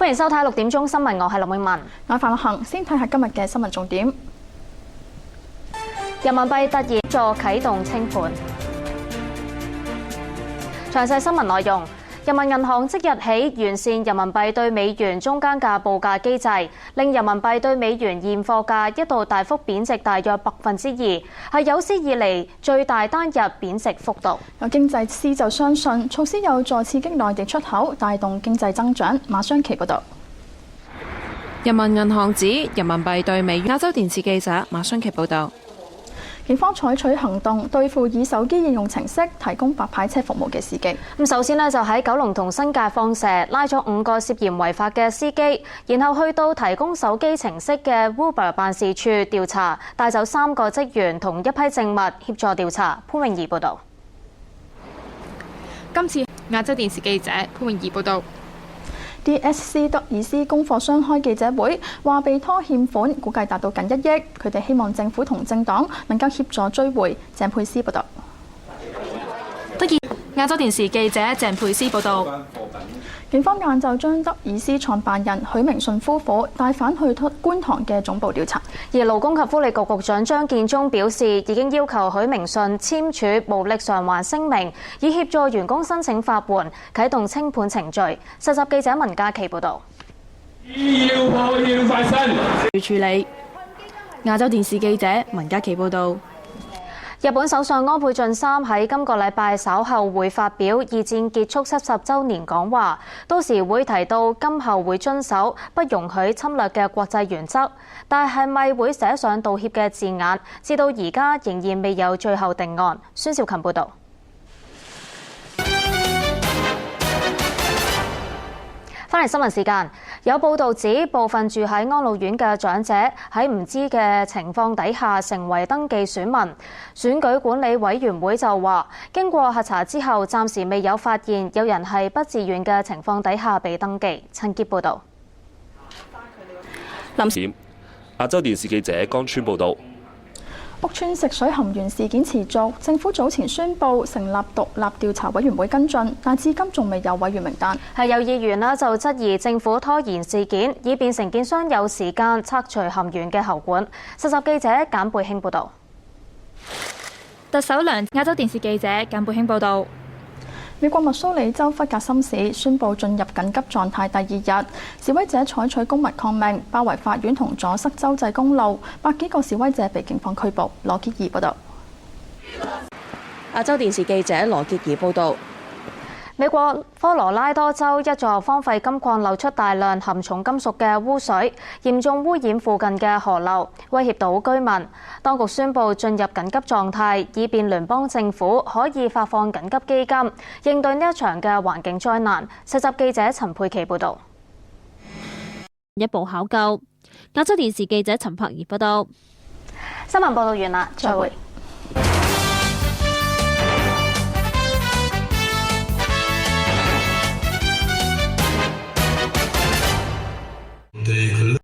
歡迎收睇6點鐘新聞，我係林永文。我係范樂恒，先睇下今日嘅新聞重點。人民幣突然助啟動清盤。詳細新聞內容。人民銀行即日起完善人民幣對美元中間價報價機制，令人民幣對美元現貨價一度大幅貶值大約2%，係有史以嚟最大單日貶值幅度。有經濟師就相信措施有助刺激內地出口，帶動經濟增長。馬雙琪報導。人民銀行指人民幣對美元。亞洲電視記者馬雙琪報導。警方採取行動對付以手機應用程式提供白牌車服務嘅司機。首先就喺九龍同新界放蛇拉咗5個涉嫌違法嘅司機，然後去到提供手機程式嘅 Uber 辦事處調查，帶走3個職員同一批證物協助調查。潘詠儀報導。今次亞洲電視記者潘詠儀報導。DSC 德爾斯供貨商開記者會，話被拖欠款估計達到近1億，佢哋希望政府同政黨能夠協助追回。鄭佩斯報導。亞洲電視記者鄭佩斯報導。警方晏晝將德爾斯創辦人許明信夫婦帶返去觀塘嘅總部調查。而勞工及福利局局長張建宗表示，已經要求許明信簽署無力償還聲明，以協助員工申請法援，啟動清盤程序。實習記者文嘉琪報導。要破要發生。處理。亞洲電視記者文嘉琪報導。日本首相安倍晉三喺今個禮拜稍後會發表二戰結束70週年講話，到時會提到今後會遵守不容許侵略嘅國際原則，但係咪會寫上道歉嘅字眼，至到而家仍然未有最後定案。孫兆勤報導。翻嚟新聞時間，有報道指部分住喺安老院嘅長者喺唔知嘅情況底下成為登記選民。選舉管理委員會就話，經過核查之後，暫時未有發現有人係不自願嘅情況底下被登記。陳傑報導。亞洲電視記者江川報導。屋邨食水含鉛事件持續，政府早前宣布成立獨立調查委員會跟進，但至今仲未有委員名單。係有議員就質疑政府拖延事件，以便承建商有時間拆除含鉛嘅喉管。實習記者簡貝興報導。特首亞洲電視記者簡貝興報導。美國密蘇里州弗格森市宣布進入緊急狀態第2日，示威者採取公民抗命，包圍法院同阻塞州際公路，100幾個示威者被警方拘捕。羅傑兒報導。亞洲電視記者羅傑兒報導。美國科羅拉多州一座荒廢金礦流出大量含重金屬嘅污水，嚴重污染附近嘅河流，威脅到居民。當局宣布進入緊急狀態，以便聯邦政府可以發放緊急基金，應對呢一場嘅環境災難。實習記者陳佩琪報導。一步考究。亞洲電視記者陳柏儀報導。新聞報導完啦，再會。